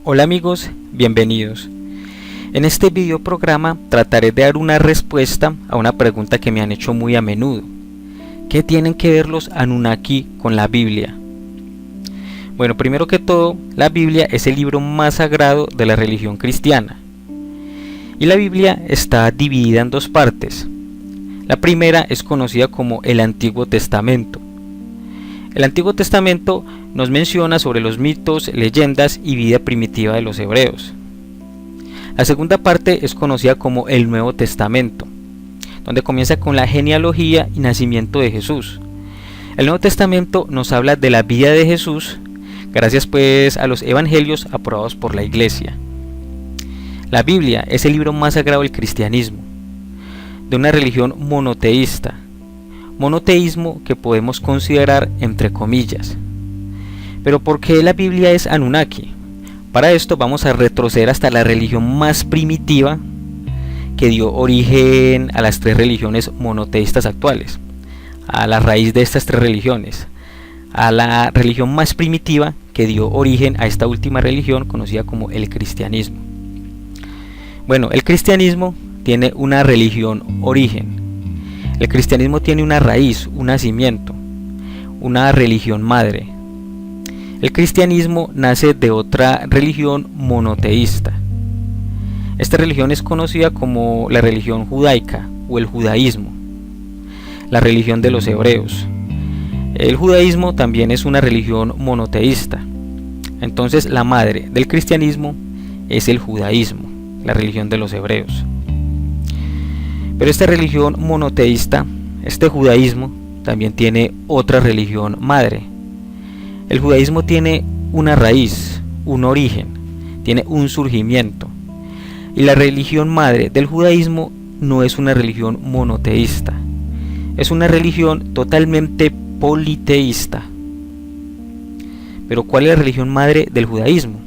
Hola amigos, bienvenidos. En este video programa trataré de dar una respuesta a una pregunta que me han hecho muy a menudo. ¿Qué tienen que ver los Anunnaki con la Biblia? Bueno, primero que todo, la Biblia es el libro más sagrado de la religión cristiana. Y la Biblia está dividida en dos partes. La primera es conocida como el Antiguo Testamento. El Antiguo Testamento nos menciona sobre los mitos, leyendas y vida primitiva de los hebreos. La segunda parte es conocida como el Nuevo Testamento, donde comienza con la genealogía y nacimiento de Jesús. El Nuevo Testamento nos habla de la vida de Jesús, gracias pues a los evangelios aprobados por la Iglesia. La Biblia es el libro más sagrado del cristianismo, de una religión monoteísta. Monoteísmo que podemos considerar entre comillas. Pero ¿por qué la Biblia es Anunnaki? Para esto vamos a retroceder hasta la religión más primitiva que dio origen a las tres religiones monoteístas actuales, a la raíz de estas tres religiones, a la religión más primitiva que dio origen a esta última religión conocida como el cristianismo. Bueno, el cristianismo tiene una religión origen. El cristianismo tiene una raíz, un nacimiento, una religión madre. El cristianismo nace de otra religión monoteísta. Esta religión es conocida como la religión judaica o el judaísmo, la religión de los hebreos. El judaísmo también es una religión monoteísta. Entonces la madre del cristianismo es el judaísmo, la religión de los hebreos. Pero esta religión monoteísta, este judaísmo, también tiene otra religión madre. El judaísmo tiene una raíz, un origen, tiene un surgimiento. Y la religión madre del judaísmo no es una religión monoteísta, es una religión totalmente politeísta. Pero ¿cuál es la religión madre del judaísmo?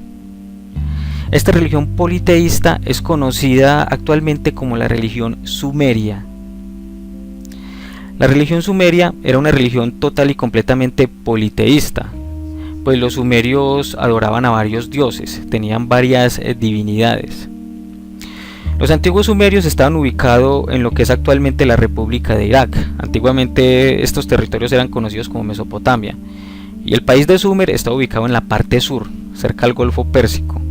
Esta religión politeísta es conocida actualmente como la religión sumeria. La religión sumeria era una religión total y completamente politeísta, pues los sumerios adoraban a varios dioses, tenían varias divinidades. Los antiguos sumerios estaban ubicados en lo que es actualmente la República de Irak. Antiguamente estos territorios eran conocidos como Mesopotamia, y el país de Sumer estaba ubicado en la parte sur, cerca al Golfo Pérsico.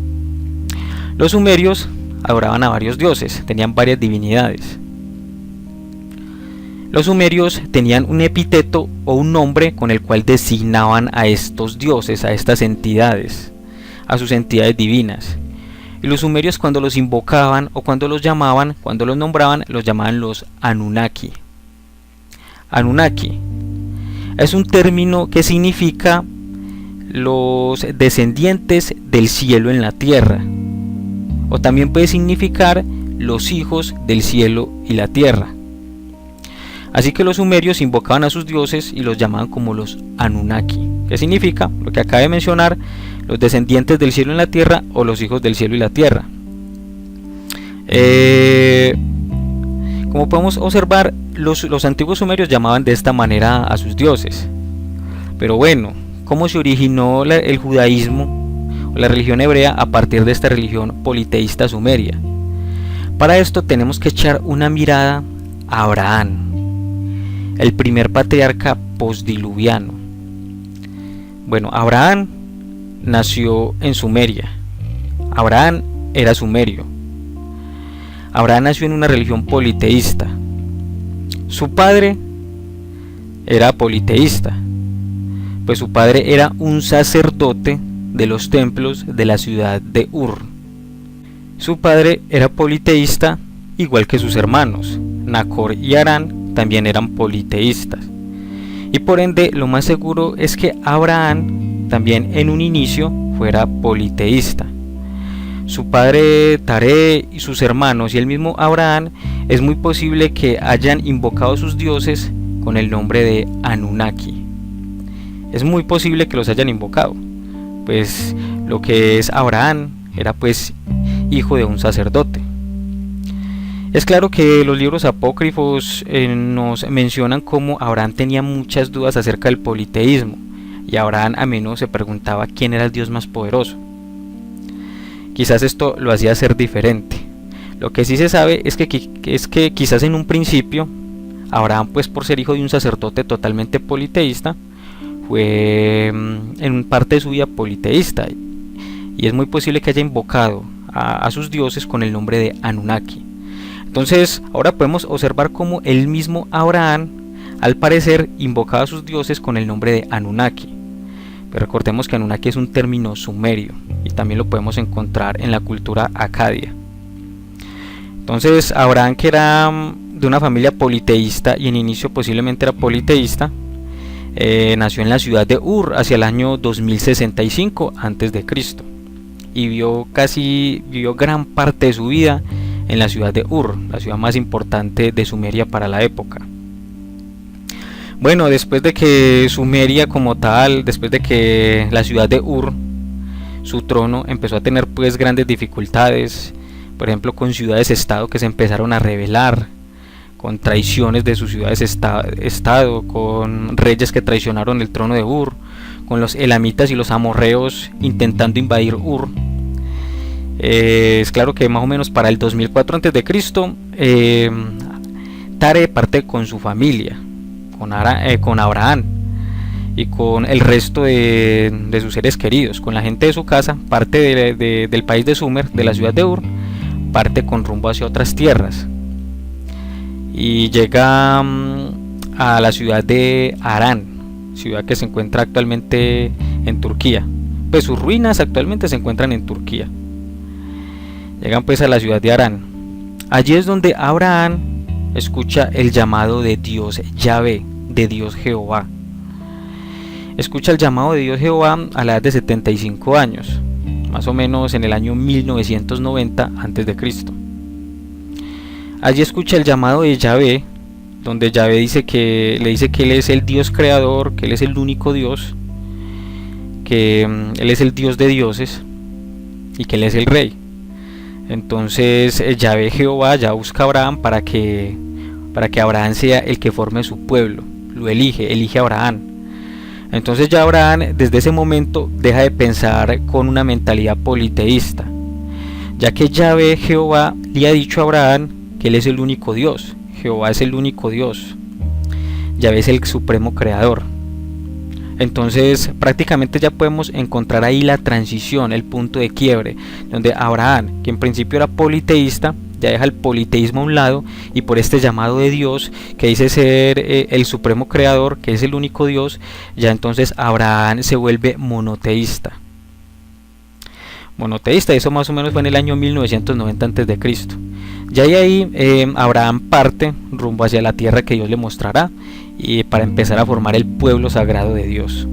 Los sumerios adoraban a varios dioses, tenían varias divinidades. Los sumerios tenían un epíteto o un nombre con el cual designaban a estos dioses, a estas entidades, a sus entidades divinas. Y los sumerios cuando los invocaban o cuando los llamaban, cuando los nombraban, los llamaban los Anunnaki. Anunnaki es un término que significa los descendientes del cielo en la tierra, o también puede significar los hijos del cielo y la tierra. Así que los sumerios invocaban a sus dioses y los llamaban como los Anunnaki, que significa lo que acabo de mencionar, los descendientes del cielo en la tierra o los hijos del cielo y la tierra. Como podemos observar, los antiguos sumerios llamaban de esta manera a sus dioses. Pero bueno, ¿cómo se originó el judaísmo o la religión hebrea a partir de esta religión politeísta sumeria? Para esto tenemos que echar una mirada a Abraham, el primer patriarca postdiluviano. Bueno, Abraham nació en Sumeria. Abraham era sumerio. Abraham nació en una religión politeísta. Su padre era politeísta, pues su padre era un sacerdote de los templos de la ciudad de Ur. Su padre era politeísta, igual que sus hermanos, Nacor y Harán también eran politeístas. Y por ende, lo más seguro es que Abraham también en un inicio fuera politeísta. Su padre Taré y sus hermanos y el mismo Abraham es muy posible que hayan invocado a sus dioses con el nombre de Anunnaki. Es muy posible que los hayan invocado, pues lo que es Abraham era pues hijo de un sacerdote. Es claro que los libros apócrifos nos mencionan cómo Abraham tenía muchas dudas acerca del politeísmo, y Abraham a menudo se preguntaba quién era el Dios más poderoso. Quizás esto lo hacía ser diferente. Lo que sí se sabe es que quizás en un principio Abraham, pues por ser hijo de un sacerdote totalmente politeísta, fue en parte de su vida politeísta, y es muy posible que haya invocado a sus dioses con el nombre de Anunnaki. Entonces ahora podemos observar cómo el mismo Abraham al parecer invocaba a sus dioses con el nombre de Anunnaki. Pero recordemos que Anunnaki es un término sumerio y también lo podemos encontrar en la cultura acadia. Entonces Abraham, que era de una familia politeísta y en inicio posiblemente era politeísta, nació en la ciudad de Ur hacia el año 2065 a.C. y vivió gran parte de su vida en la ciudad de Ur, la ciudad más importante de Sumeria para la época. Bueno, después de que Sumeria como tal, después de que la ciudad de Ur, su trono empezó a tener pues grandes dificultades, por ejemplo con ciudades-estado que se empezaron a rebelar, con traiciones de sus ciudades-estado, con reyes que traicionaron el trono de Ur, con los elamitas y los amorreos intentando invadir Ur. Es claro que más o menos para el 2004 a.C., Tare parte con su familia, con Abraham y con el resto de sus seres queridos, con la gente de su casa, parte del país de Sumer, de la ciudad de Ur, parte con rumbo hacia otras tierras y llega a la ciudad de Harán, ciudad que se encuentra actualmente en Turquía. Pues sus ruinas actualmente se encuentran en Turquía. Llegan pues a la ciudad de Harán. Allí es donde Abraham escucha el llamado de Dios Yahvé, de Dios Jehová. Escucha el llamado de Dios Jehová a la edad de 75 años, más o menos en el año 1990 a.C. Allí escucha el llamado de Yahvé, donde Yahvé le dice que él es el Dios creador, que él es el único Dios, que él es el Dios de dioses y que él es el rey. Entonces Yahvé Jehová ya busca a Abraham para que Abraham sea el que forme su pueblo. Lo elige a Abraham. Entonces ya Abraham desde ese momento deja de pensar con una mentalidad politeísta, ya que Yahvé Jehová le ha dicho a Abraham que él es el único Dios. Jehová es el único Dios. Yahvé es el supremo creador. Entonces prácticamente ya podemos encontrar ahí la transición, el punto de quiebre, donde Abraham, que en principio era politeísta, ya deja el politeísmo a un lado y por este llamado de Dios que dice ser el supremo creador, que es el único Dios, ya entonces Abraham se vuelve monoteísta. Eso más o menos fue en el año 1990 a.C. Ya ahí Abraham parte rumbo hacia la tierra que Dios le mostrará y para empezar a formar el pueblo sagrado de Dios.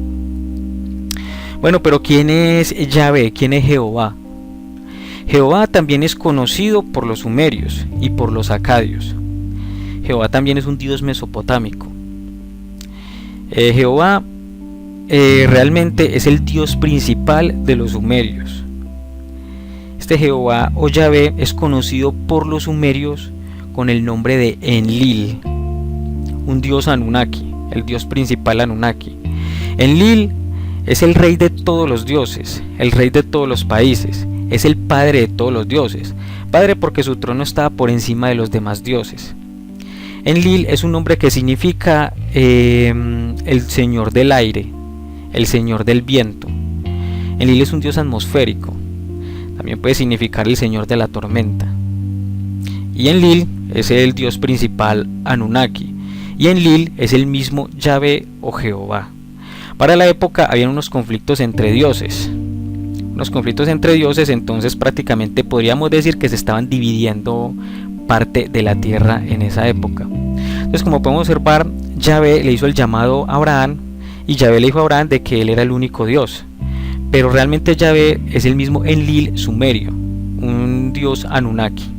Bueno, pero ¿quién es Yahvé? ¿Quién es Jehová? Jehová también es conocido por los sumerios y por los acadios. Jehová también es un dios mesopotámico. Jehová realmente es el dios principal de los sumerios. Este Jehová o Yahvé es conocido por los sumerios con el nombre de Enlil, un dios Anunnaki, el dios principal Anunnaki. Enlil es el rey de todos los dioses, el rey de todos los países, es el padre de todos los dioses, padre porque su trono estaba por encima de los demás dioses. Enlil es un nombre que significa el señor del aire, el señor del viento. Enlil es un dios atmosférico, también puede significar el señor de la tormenta. Y Enlil es el dios principal Anunnaki, y Enlil es el mismo Yahvé o Jehová. Para la época habían unos conflictos entre dioses, entonces prácticamente podríamos decir que se estaban dividiendo parte de la tierra en esa época. Entonces, como podemos observar, Yahvé le hizo el llamado a Abraham y Yahvé le dijo a Abraham de que él era el único Dios, pero realmente Yahvé es el mismo Enlil sumerio, un dios Anunnaki.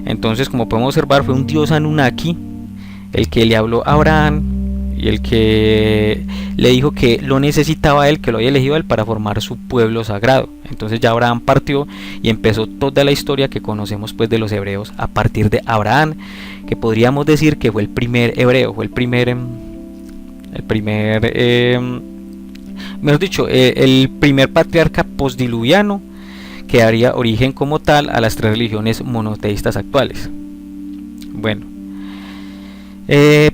Entonces, como podemos observar, fue un dios Anunnaki el que le habló a Abraham y el que le dijo que lo necesitaba a él, que lo había elegido a él para formar su pueblo sagrado. Entonces ya Abraham partió y empezó toda la historia que conocemos pues de los hebreos a partir de Abraham, que podríamos decir que fue el primer hebreo, fue mejor dicho, el primer patriarca postdiluviano que daría origen como tal a las tres religiones monoteístas actuales. Bueno,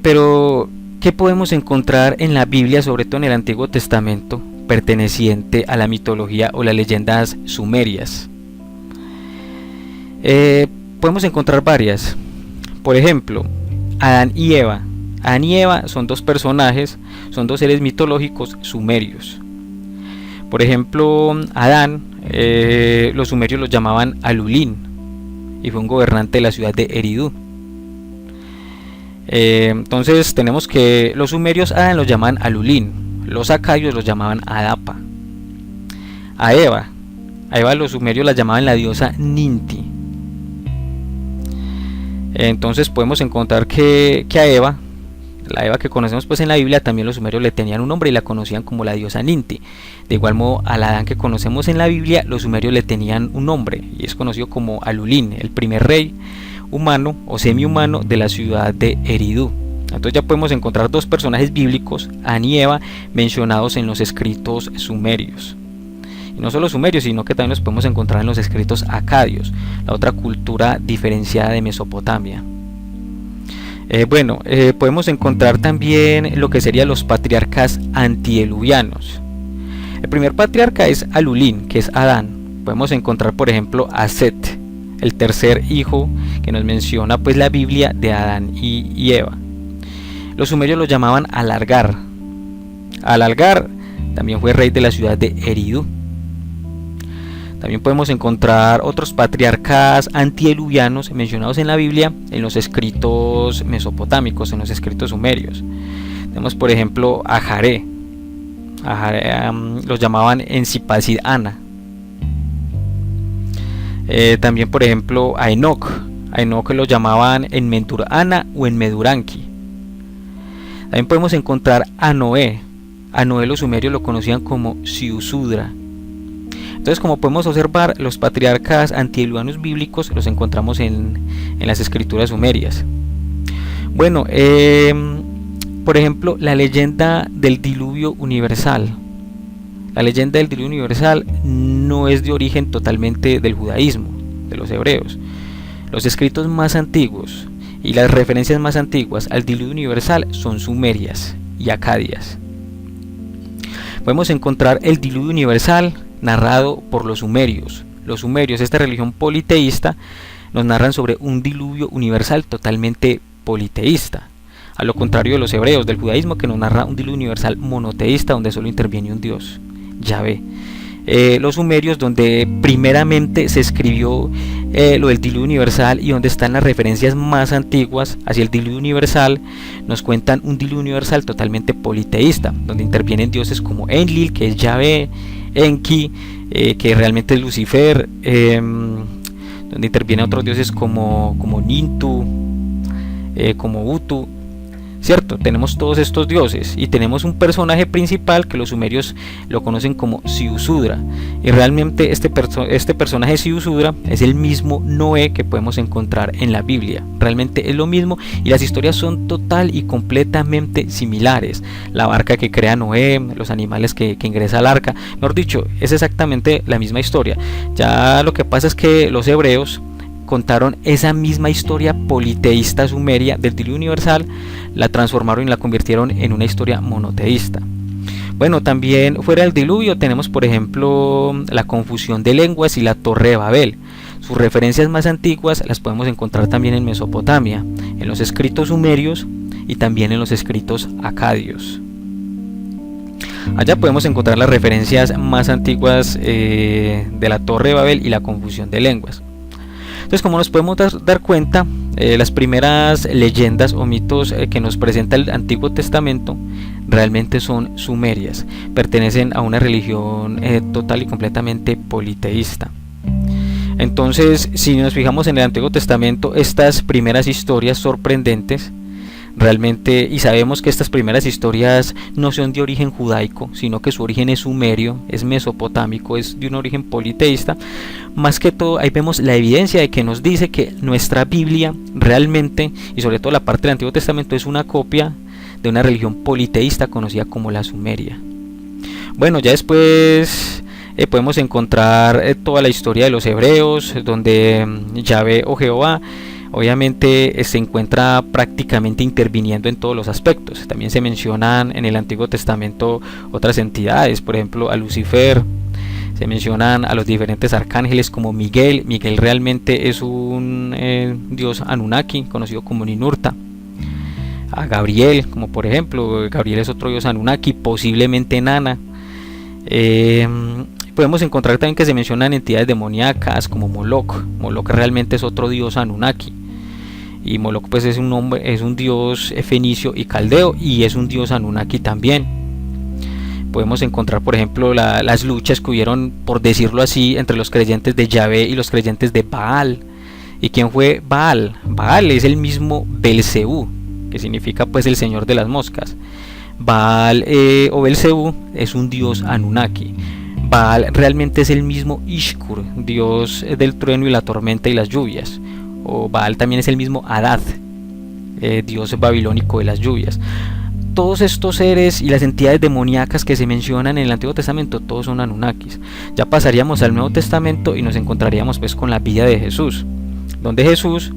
pero ¿qué podemos encontrar en la Biblia, sobre todo en el Antiguo Testamento, perteneciente a la mitología o las leyendas sumerias? Podemos encontrar varias. Por ejemplo, Adán y Eva. Adán y Eva son dos personajes, son dos seres mitológicos sumerios. Por ejemplo, Adán, los sumerios lo llamaban Alulín y fue un gobernante de la ciudad de Eridu. Entonces tenemos que los sumerios a Adán los llaman Alulín, los acadios los llamaban Adapa. A Eva los sumerios la llamaban la diosa Ninti. Entonces podemos encontrar que a Eva, la Eva que conocemos pues en la Biblia, también los sumerios le tenían un nombre y la conocían como la diosa Ninti. De igual modo, al Adán que conocemos en la Biblia, los sumerios le tenían un nombre y es conocido como Alulín, el primer rey humano o semi-humano de la ciudad de Eridu. Entonces ya podemos encontrar dos personajes bíblicos, Adán y Eva, mencionados en los escritos sumerios. Y no solo sumerios, sino que también los podemos encontrar en los escritos acadios, la otra cultura diferenciada de Mesopotamia. Podemos encontrar también lo que serían los patriarcas antediluvianos. El primer patriarca es Alulín, que es Adán. Podemos encontrar por ejemplo a Set, el tercer hijo que nos menciona pues la Biblia de Adán y Eva. Los sumerios lo llamaban Alargar. Alargar también fue rey de la ciudad de Eridu. También podemos encontrar otros patriarcas antediluvianos mencionados en la Biblia en los escritos mesopotámicos, en los escritos sumerios. Tenemos por ejemplo a Jaré. Los llamaban Ensipacid Ana. También por ejemplo a Enoc. A Enoc lo llamaban Enmentur Ana o Enmeduranki. También podemos encontrar a Noé. A Noé los sumerios lo conocían como Siusudra. Entonces, como podemos observar, los patriarcas antediluvianos bíblicos los encontramos en las escrituras sumerias. Bueno, por ejemplo, la leyenda del diluvio universal. La leyenda del diluvio universal no es de origen totalmente del judaísmo, de los hebreos. Los escritos más antiguos y las referencias más antiguas al diluvio universal son sumerias y acadias. Podemos encontrar el diluvio universal narrado por los sumerios. Los sumerios, esta religión politeísta, nos narran sobre un diluvio universal totalmente politeísta, a lo contrario de los hebreos del judaísmo, que nos narra un diluvio universal monoteísta donde solo interviene un dios, Yahvé. Los sumerios, donde primeramente se escribió lo del diluvio universal y donde están las referencias más antiguas hacia el diluvio universal, nos cuentan un diluvio universal totalmente politeísta, donde intervienen dioses como Enlil, que es Yahvé, Enki, que realmente es Lucifer, donde intervienen otros dioses como Nintu, como Utu, ¿cierto? Tenemos todos estos dioses y tenemos un personaje principal que los sumerios lo conocen como Siusudra, y realmente este personaje Siusudra es el mismo Noé que podemos encontrar en la Biblia. Realmente es lo mismo y las historias son total y completamente similares. La barca que crea Noé, los animales que ingresa al arca, mejor dicho, es exactamente la misma historia. Ya lo que pasa es que los hebreos contaron esa misma historia politeísta sumeria del diluvio universal, la transformaron y la convirtieron en una historia monoteísta. Bueno, también fuera del diluvio tenemos por ejemplo la confusión de lenguas y la Torre de Babel. Sus referencias más antiguas las podemos encontrar también en Mesopotamia, en los escritos sumerios y también en los escritos acadios. Allá podemos encontrar las referencias más antiguas de la Torre de Babel y la confusión de lenguas. Entonces, como nos podemos dar cuenta, las primeras leyendas o mitos que nos presenta el Antiguo Testamento realmente son sumerias, pertenecen a una religión total y completamente politeísta. Entonces, si nos fijamos en el Antiguo Testamento, estas primeras historias sorprendentes realmente, y sabemos que estas primeras historias no son de origen judaico, sino que su origen es sumerio, es mesopotámico, es de un origen politeísta. Más que todo, ahí vemos la evidencia de que nos dice que nuestra Biblia realmente, y sobre todo la parte del Antiguo Testamento, es una copia de una religión politeísta conocida como la Sumeria. Bueno, ya después podemos encontrar toda la historia de los hebreos, donde Yahvé o Jehová obviamente se encuentra prácticamente interviniendo en todos los aspectos. También se mencionan en el Antiguo Testamento otras entidades, por ejemplo a Lucifer, se mencionan a los diferentes arcángeles como Miguel. Miguel realmente es un dios Anunnaki, conocido como Ninurta. A Gabriel, como por ejemplo, Gabriel es otro dios Anunnaki, posiblemente Nana. Podemos encontrar también que se mencionan entidades demoníacas como Moloch. Moloch realmente es otro dios Anunnaki. Y Moloch pues es un dios fenicio y caldeo, y es un dios Anunnaki también. Podemos encontrar por ejemplo las luchas que hubieron, por decirlo así, entre los creyentes de Yahvé y los creyentes de Baal. ¿Y quién fue Baal? Baal es el mismo Belcebú, que significa pues el señor de las moscas. Baal o Belcebú es un dios Anunnaki. Baal realmente es el mismo Ishkur, dios del trueno y la tormenta y las lluvias. O Baal también es el mismo Adad, dios babilónico de las lluvias. Todos estos seres y las entidades demoníacas que se mencionan en el Antiguo Testamento, todos son Anunnakis. Ya pasaríamos al Nuevo Testamento y nos encontraríamos pues con la vida de Jesús, donde Jesús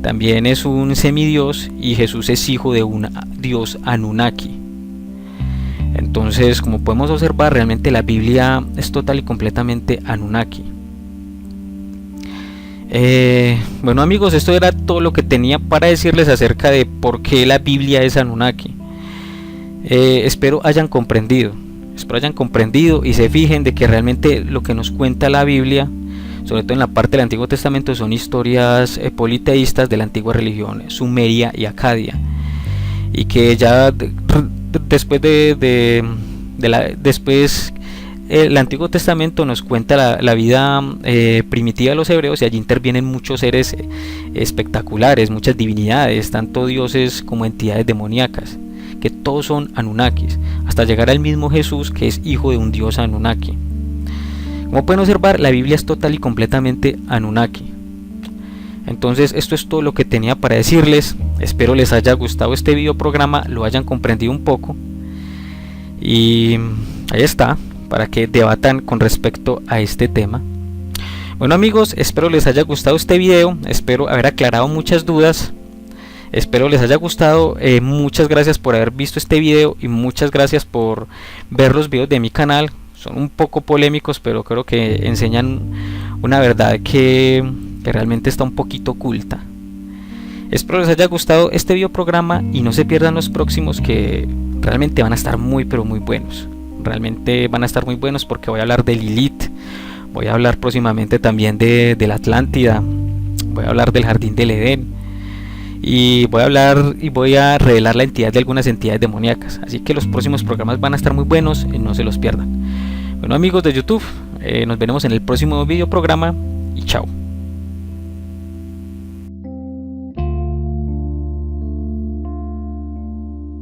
también es un semidios y Jesús es hijo de un dios Anunnaki. Entonces, como podemos observar, realmente la Biblia es total y completamente Anunnaki. Bueno amigos, esto era todo lo que tenía para decirles acerca de por qué la Biblia es Anunnaki. Espero hayan comprendido y se fijen de que realmente lo que nos cuenta la Biblia, sobre todo en la parte del Antiguo Testamento, son historias politeístas de la antigua religión sumeria y acadia, y que ya después el Antiguo Testamento nos cuenta la vida primitiva de los hebreos, y allí intervienen muchos seres espectaculares, muchas divinidades, tanto dioses como entidades demoníacas, que todos son Anunnakis, hasta llegar al mismo Jesús, que es hijo de un dios Anunnaki. Como pueden observar, la Biblia es total y completamente Anunnaki. Entonces esto es todo lo que tenía para decirles. Espero les haya gustado este video programa, lo hayan comprendido un poco, y ahí está, para que debatan con respecto a este tema. Bueno amigos, espero les haya gustado este video, espero haber aclarado muchas dudas, espero les haya gustado. Muchas gracias por haber visto este video y muchas gracias por ver los videos de mi canal. Son un poco polémicos, pero creo que enseñan una verdad que realmente está un poquito oculta. Espero les haya gustado este video programa y no se pierdan los próximos, que realmente van a estar muy pero muy buenos. Realmente van a estar muy buenos porque voy a hablar de Lilith, voy a hablar próximamente también de la Atlántida, voy a hablar del Jardín del Edén, y voy a revelar la entidad de algunas entidades demoníacas. Así que los próximos programas van a estar muy buenos, no se los pierdan. Bueno amigos de YouTube, nos veremos en el próximo video programa y chao.